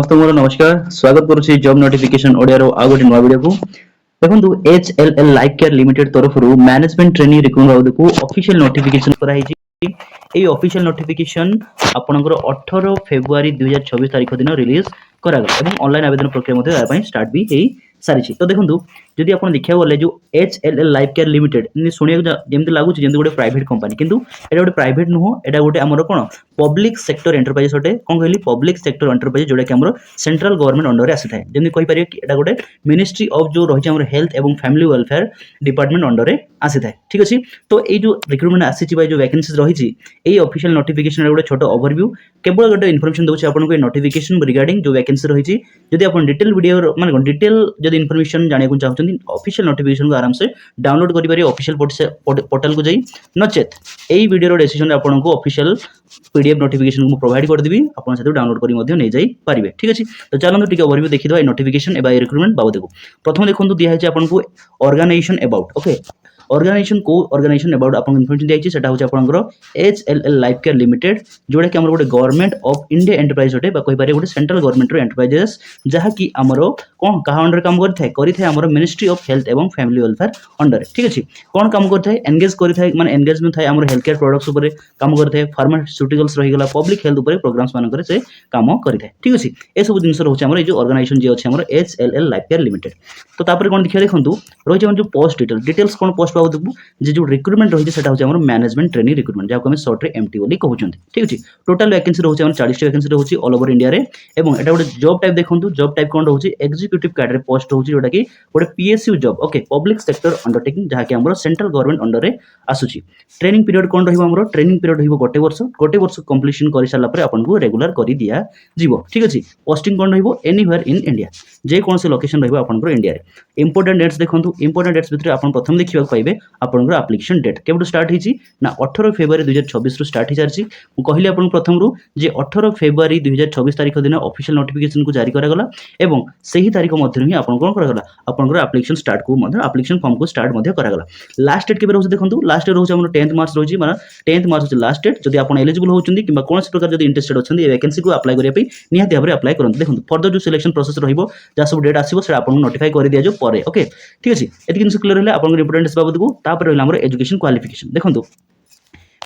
समस्त मोर नमस्कार स्वागत करुछि जॉब नोटिफिकेशन ओडिया रो आ गोटे नवा वीडियो को देखंतु एचएलएल लाइफ केयर लिमिटेड तरफ रु मैनेजमेंट ट्रेनिंग रिक्रूटमेंट को ऑफिशियल नोटिफिकेशन करा हिछि। एई ऑफिशियल नोटिफिकेशन आपनकर 18 फेब्रुआरी 2026 तारिख दिन रिलीज करा गला एवं ऑनलाइन आवेदन प्रक्रिया मध्ये आ पई स्टार्ट भी हेई सारिछि। तो देखंतु जदि आपण देखिया गले जो एचएलएल लाइफ केयर लिमिटेड नि सुनिया जेमति लागु जेमति गोटे प्राइवेट कंपनी किंतु एटा गोटे प्राइवेट नुहो एटा गोटे हमर कोन पब्लिक सेक्टर एंटरप्राइज होटे कोन कहली पब्लिक सेक्टर एंटरप्राइज जोडा कि हमर सेंट्रल गवर्नमेंट अंडर रे आसी थाए जेमति कहि परियो कि एटा गोटे मिनिस्ट्री ऑफ जो रहि हमर हेल्थ एवं फैमिली वेलफेयर डिपार्टमेंट अंडर रे आसी थाए। ठीक अछि तो ए जो रिक्रूटमेंट आसी छि बाय जो वैकेंसीज रहि छि ए ऑफिशियल नोटिफिकेशन रे गोटे छोट ओवरव्यू केवल गोटे इन्फॉर्मेशन दउछि आपन को नोटिफिकेशन रिगार्डिंग जो वैकेंसी रहि छि जदि आपन डिटेल वीडियो माने डिटेल जदि इन्फॉर्मेशन जाने को चाहछन ऑफिशियल नोटिफिकेशन को आराम से डाउनलोड करि पारे ऑफिशियल पोर्टल को जाई नचेत एई वीडियो रो डिस्क्रिप्शन आपन को ऑफिशियल पीडीएफ नोटिफिकेशन को प्रोवाइड कर देबी आपन से डाउनलोड करी मध्ये नै जाई पारिबे। ठीक अछि तो चलंतु टिके ओवरव्यू देखि दबा नोटिफिकेशन एबा रिक्रूटमेंट बाबत को प्रथम देखंतु दिया है आपन को ऑर्गेनाइजेशन अबाउट ओके ऑर्गेनाइजेशन को ऑर्गेनाइजेशन अबाउट आपन इन्फॉर्मेशन दिया सेटा होचे आपनकर एचएलएल लाइफ केयर लिमिटेड जोडा कि हमर गोटे गवर्नमेंट ऑफ इंडिया एंटरप्राइज होटे बा कहि पारे गोटे सेंट्रल गवर्नमेंट रो एंटरप्राइजेस जहा कि हमरो कोन कहा अंडर काम करिथाय हमरो मिनिस्ट्री ऑफ हेल्थ एवं फैमिली वेलफेयर अंडर। ठीक अछि कोन काम करिथाय एंगेज करिथाय माने एंगेजमेंट थाय हमरो हेल्थ केयर प्रोडक्ट्स ऊपर काम करिथाय फार्मास्यूटिकल्स रहि गेला पब्लिक हेल्थ ऊपर प्रोग्राम्स मान करे से काम करिथाय। ठीक अछि ए सब जिंस रहउचे हमरो ए जो ऑर्गेनाइजेशन जे अछि हमरो एचएलएल लाइफ केयर लिमिटेड। तो तापर कोन देखिया देखंतु रहि जे जो पोस्ट डिटेल्स कोन पोस्ट पाउ देखबु जे जो रिक्रूटमेंट रही सेटा होचे हमर मैनेजमेंट ट्रेनिंग रिक्रूटमेंट जाको हम शॉर्ट रे एमटी बोली कहउछन। ठीक अछि टोटल वैकेंसी रहउचे हमर 40 वैकेंसी रहउची ऑल ओवर इंडिया रे एवं एटा गोटे जॉब टाइप देखंतु जॉब टाइप कोन रहउची एग्जीक्यूटिव कैडर पोस्ट रहउची जोटा कि गोटे PSU job okay public sector undertaking जहा कि हमर सेंट्रल गवर्नमेंट अंडर रे आसुची। ट्रेनिंग पीरियड कोन रहिबो हमर ट्रेनिंग पीरियड रहिबो गोटे वर्ष कंप्लीशन करि साला पर आपन को रेगुलर करि दिया जीवो। ठीक अछि पोस्टिंग कोन रहिबो एनीवेयर इन इंडिया जे कोन से लोकेशन रहिबो आपन को इंडिया रे। इंपोर्टेंट डेट्स देखंतु इंपोर्टेंट डेट्स भितर आपन प्रथम देखिबा पाइबे आपन को एप्लीकेशन डेट केबो स्टार्ट हिची ना 18 फेब्रुआरी 2026 रु स्टार्ट हि जारची मु कहली आपन प्रथम रु जे 18 फेब्रुआरी 2026 तारिख दिन ऑफिशियल नोटिफिकेशन को जारी करा गला एवं सही तारिख मध्ये ही आपन कोन करा गला आपन को एप्लीकेशन स्टार्ट को मध्ये एप्लीकेशन फॉर्म को स्टार्ट मध्ये करा गला। लास्ट डेट केबे रहउछ देखंतु लास्ट डेट रहउछ हमर 10th मार्च रहउची माने 10th मार्च लास्ट डेट जदि आपन एलिजिबल होउचंदी किबा कोनसे प्रकार जदि इंटरेस्टेड अछंदी ए वैकेंसी को अप्लाई करिया पई निहाती भाबरे अप्लाई करंतु। देखंतु फर्दर जो सिलेक्शन प्रोसेस रहिबो जा सब डेट आसीबो से आपन नोटिफाई करि दिया जो परे ओके। ठीक अछि एति किन क्लियर हले आपन इंपोर्टेंट बाबत को तापर रहला हमर एजुकेशन क्वालिफिकेशन देखंतु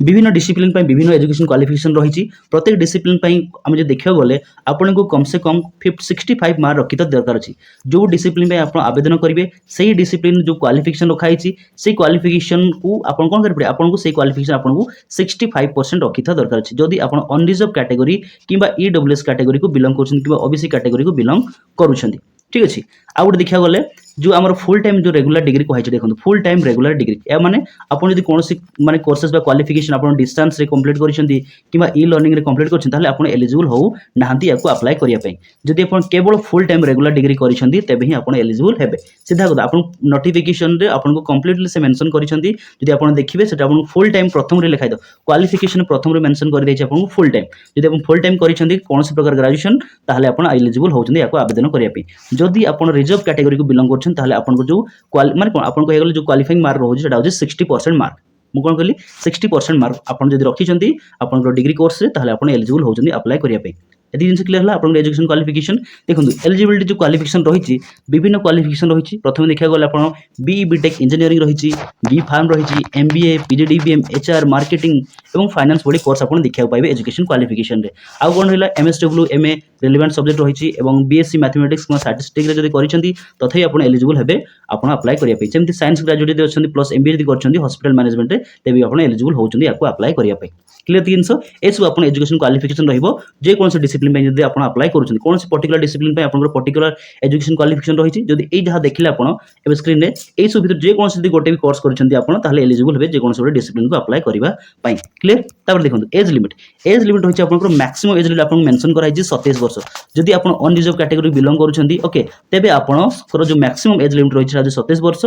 विभिन्न डिसिप्लिन पई विभिन्न एजुकेशन क्वालिफिकेशन रही प्रत्येक डिसिप्लिन पई हम जे देखियो गले आपन को कम से कम 65 मार्क रखित दरकार अछि जो डिसिप्लिन पई आपन आवेदन करिवे सेही डिसिप्लिन जो क्वालिफिकेशन रखाई छि सेही क्वालिफिकेशन को आपन कोन करि पड़े आपन को सेही क्वालिफिकेशन आपन को 65% रखित दरकार अछि जदि आपन अनरिजर्व कैटेगरी किबा ईडब्ल्यूएस कैटेगरी को बिलोंग करछन किबा ओबीसी कैटेगरी को बिलोंग करूछन। ठीक अछि आ गुड देखिया गले जो हमर फुल टाइम जो रेगुलर डिग्री कहै छै देखंतु फुल टाइम रेगुलर डिग्री या माने आपन जदि कोनोसी माने कोर्सेस बा क्वालिफिकेशन आपन डिस्टेंस रे कंप्लीट करिसंती किबा ई लर्निंग रे कंप्लीट करछन ताले आपन एलिजिबल हो नाहंती याको अप्लाई करिया पई जदि आपन केवल फुल टाइम रेगुलर डिग्री करिसंती तबे ही आपन एलिजिबल हेबे सीधा कथा आपन नोटिफिकेशन रे आपन को कंप्लीटली से मेंशन करिसंती जदि आपन देखिबे सेटा आपन फुल टाइम प्रथम रे लिखाइ दो क्वालिफिकेशन प्रथम रे मेंशन करि दै छै आपन फुल टाइम जदि आपन फुल टाइम करिसंती कोनोसी प्रकार ग्रेजुएशन ताले आपन एलिजिबल होउचंदी याको आवेदन करिया पई जदि आपन रिजर्व कैटेगरी को बिलोंग करछन ताले आपन को जो माने कोन आपन को हेगले जो क्वालिफाइंग मार्क रहउछ सेटा होछ 60% मार्क मु कोन कहली 60% मार्क आपन जदि रखिसंती आपन को डिग्री कोर्स रे ताले आपन एलिजिबल होउचंदी अप्लाई करिया पई यदि जिनसे क्लियर हला आपन एजुकेशन क्वालिफिकेशन देखंतु एलिजिबिलिटी जो क्वालिफिकेशन रहिछि विभिन्न क्वालिफिकेशन रहिछि प्रथम देखिया गले आपन बीई बीटेक इंजीनियरिंग रहिछि बी फार्म रहिछि एमबीए पीजीडीबीएम एचआर मार्केटिंग एवं फाइनेंस बडी कोर्स आपन देखिया पाइबे एजुकेशन क्वालिफिकेशन रे आ कोन हला एमएसडब्ल्यू एमए रिलेवेंट सब्जेक्ट रहिछि एवं बीएससी मैथमेटिक्स को स्टैटिस्टिक्स रे जदि करिसंती तथै आपन एलिजिबल हेबे आपन अप्लाई करिया पई जेमति साइंस ग्रेजुएट जदि अछंती प्लस एमबीए जदि करछंती हॉस्पिटल मैनेजमेंट रे तेबी आपन एलिजिबल होउचंदी याको अप्लाई करिया पई क्लियर जिंस ए सब आपन एजुकेशन क्वालिफिकेशन रहिबो जे कोन से डिसिप्लिन पे जदि आपन अप्लाई करूछन कोन से पर्टिकुलर डिसिप्लिन पे आपन पर्टिकुलर एजुकेशन क्वालिफिकेशन रहिछि जदि ए जहा देखिले आपन एबे स्क्रीन रे ए सब भीतर जे कोन से गोटे भी कोर्स करूछंती आपन ताले एलिजिबल हेबे जे कोन से डिसिप्लिन को अप्लाई करिबा पई क्लियर। तापर देखंतु एज लिमिट होछि आपन मैक्सिमम एज लिमिट आपन मेंशन कराइ छि 27 वर्ष जदि आपन अनरिजर्व कैटेगरी बिलोंग करूछंती ओके तेबे आपन जो मैक्सिमम एज लिमिट रहिछि 27 वर्ष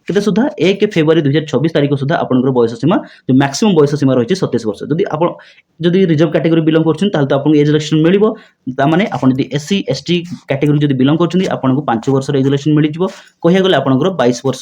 केते सुधा 1 फेब्रुआरी 2024 तारिख सुधा आपनकर बयस सीमा जो मैक्सिमम बयस सीमा रही 27 वर्ष जदि आपण जदि रिजर्व कैटेगरी बिलोंग करछन ताल तो आपन एज रिलैक्सेशन मिलिबो ता माने आपण जदि एससी एसटी कैटेगरी जदि बिलोंग करछन आपन को 5 वर्ष एज रिलैक्सेशन मिलि जिवो कहिया गले आपनकर 22 वर्ष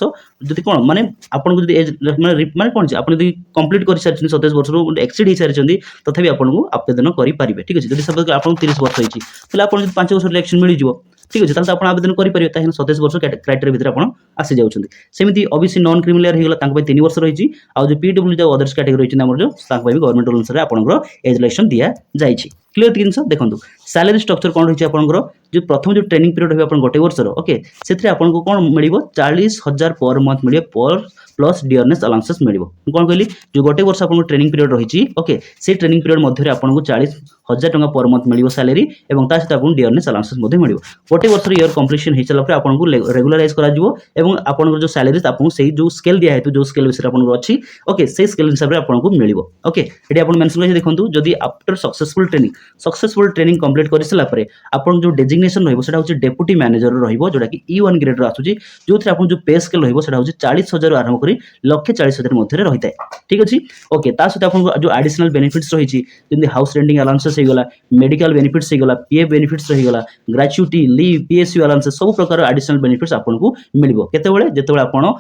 जदि कोन माने आपन को जदि एज माने कोन जे आपन जदि कंप्लीट कर सारछन 27 वर्ष रो एक्सीड ही सारछन तथापि आपन को आवेदन करि परिबे ठीक अछि जदि सब आपन 30 वर्ष होइछि तले आपन जदि 5 वर्ष रिलैक्सेशन मिलि जिवो ठीक अछि ताल तो आपन आवेदन करि परिबे ताहिन 27 वर्ष क्राइटेरिया भितर आपन आसी जाउछन सेमिति ओबीसी नॉन क्रिमिनल हेगला तांको पे 3 वर्ष रहिछि आ जो पीडब्ल्यू जो अदर्स कैटेगरी रहिछि हमर जो तांको पे गवर्नमेंट रूल अनुसार आपनकर एज रिलैक्सेशन दिया जाइछि क्लियर जिनस देखंतु सैलरी स्ट्रक्चर कोन रहिछि आपनकर जो प्रथम जो ट्रेनिंग पीरियड होय आपन गोटे वर्ष रो ओके सेथरे आपनको कोन मिलिबो 40000 पर मंथ मिलिबो पर प्लस डियरनेस अलाउंसेस मिलिबो कोन कहली जो गोटे वर्ष आपन ट्रेनिंग पीरियड रहिछि ओके से ट्रेनिंग पीरियड मध्ये रे आपनको 40000 टका पर मंथ मिलिबो सैलरी एवं ता सहित आपन डियरनेस अलाउंसेस मध्ये मिलिबो गोटे वर्ष ईयर कंप्लीशन हि चला पर आपनको रेगुलराइज करा जिवो एवं आपन जो सैलरी आपन सेही जो स्केल दिया हेतु जो स्केल विषय आपन अछि ओके से स्केल हिसाब रे आपनको मिलिबो ओके एडी आपन मेंशन कर देखंतु जदी आफ्टर सक्सेसफुल ट्रेनिंग कंप्लीट करि सला परे आपन जो डेजिग्नेशन रहइबो सेटा होछि डेप्यूटी मैनेजर रहइबो जोटा कि E1 ग्रेड रो आसुची जो थरे आपन जो पे स्केल रहइबो सेटा होछि 40000 आरंभ करी 1,40,000 मध्ये रे रहिताय ठीक अछि ओके ता सहित आपन जो एडिशनल बेनिफिट्स रहिछि जेंति हाउस रेंटिंग अलाउंसेस हे गला मेडिकल बेनिफिट्स हे गला पीए बेनिफिट्स रहि गला ग्रेच्युटी लीव पीएसयू अलाउंसेस सब प्रकार एडिशनल बेनिफिट्स आपन को मिलिबो केतेबेले जेतेबेले आपन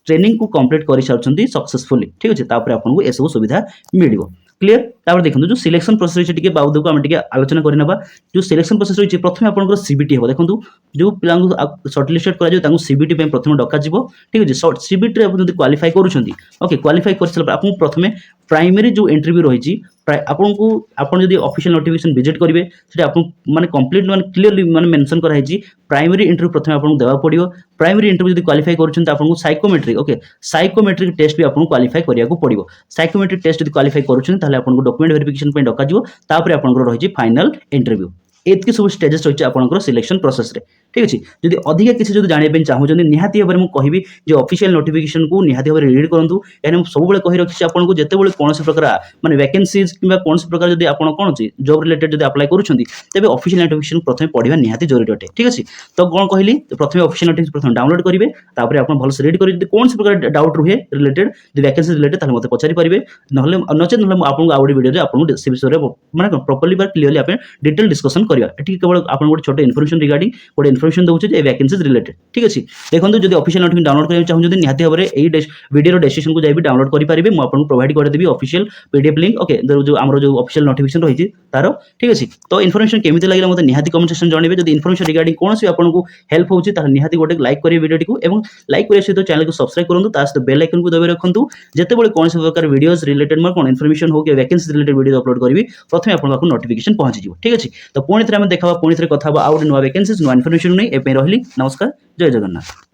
ट्रेनिंग को कंप्लीट करि सारछंती सक्सेसफुली ठीक अछि तापर आपन को ए सब सुविधा मिलिबो क्लियर तापर देखंतु जो सिलेक्शन प्रोसेस रहिछि टिके बाबू को हम टिके आलोचना करिनबा जो सिलेक्शन प्रोसेस रहिछि प्रथमे आपनकर सीबीटी हो देखंतु जो पिलांग शॉर्टलिस्टेड करा जो तांको सीबीटी पे प्रथमे डका जिवो ठीक अछि शॉर्ट सीबीटी रे आपन जदि क्वालिफाई करूछंती ओके क्वालिफाई करसला आपन प्रथमे प्राइमरी जो इंटरव्यू रहिछि आपन को आपन जदि ऑफिशियल नोटिफिकेशन विजिट करिवे सेटा आपन माने कंप्लीट माने क्लियरली माने मेंशन करा हिछि प्राइमरी इंटरव्यू प्रथमे आपन देबा पड़ियो प्राइमरी इंटरव्यू जदि क्वालिफाई करूछन आपन को साइकोमेट्रिक ओके साइकोमेट्रिक टेस्ट भी आपन क्वालिफाई करिया को पड़ियो साइकोमेट्रिक टेस्ट जदि क्वालिफाई करूछन ताले आपन को डॉक्यूमेंट वेरिफिकेशन पे डका जिवो तापर आपन को रहिछि फाइनल इंटरव्यू एतकी सब स्टेजेस रहिछि आपनकर सिलेक्शन प्रोसेस रे ठीक अछि जदि अधिक किछि जदि जानिबे पे चाहू जदि निहाती भाबरे मु कहिबी जे ऑफिशियल नोटिफिकेशन को निहाती भाबरे रीड करंतु एने सब बेले कहि रखिछि आपन को जते बेले कोनोसी प्रकार माने वैकेंसीज किबा कोनोसी प्रकार जदि आपन कोन अछि जॉब रिलेटेड जदि अप्लाई करूछंती तबे ऑफिशियल नोटिफिकेशन प्रथमे पढिबा निहाती जरूरी अटे ठीक अछि तो कोन कहिली प्रथमे ऑफिशियल नोटिफिकेशन प्रथमे डाउनलोड करिवे तापर आपन भल से रीड करि जदि कोनोसी प्रकार डाउट रुहे रिलेटेड जदि वैकेंसी रिलेटेड ताले मते पचारि परिबे नहले नचेत नहले आपन को आउडी वीडियो रे आपन को से विषय रे माने प्रॉपर्ली बार क्लियरली आपन डिटेल डिस्कशन करिया एठी केवल आपन गोटे छोटे इन्फॉर्मेशन रिगार्डिंग गोटे इन्फॉर्मेशन दउछे जे वैकेंसीज रिलेटेड ठीक अछि देखंतु जदि ऑफिशियल नोटिफिकेशन डाउनलोड करिया चाहू जदि निहाती भाबरे एई वीडियो रो डिस्क्रिप्शन को जाइबि डाउनलोड करि परिबे मु आपन को प्रोवाइड कर देबी ऑफिशियल पीडीएफ लिंक ओके जो हमरो जो ऑफिशियल नोटिफिकेशन रहिछि तारो ठीक अछि तो इन्फॉर्मेशन केमिति लागिला मते निहाती कमेंट सेक्शन जणाइबे जदि इन्फॉर्मेशन रिगार्डिंग कोनोसी आपन को हेल्प होउछि ताहा निहाती गोटे लाइक करिवे वीडियो टिकु एवं लाइक करिया सहित चैनल को सब्सक्राइब करंतु ता सहित बेल आइकन को दबाइ रखंतु जेते बेले कोनोसी प्रकार वीडियोस रिलेटेड म कोन इन्फॉर्मेशन हो के वैकेंसी रिलेटेड वीडियो अपलोड करबी प्रथमे आपन को नोटिफिकेशन पहुंची जिवो ठीक अछि तो पुणी थरे हम देखाबा पुणी थरे कथा बा आउट नुवा वैकेंसीज नुवा इन्फॉर्मेशन नै ए पे रहली नमस्कार जय जगन्नाथ।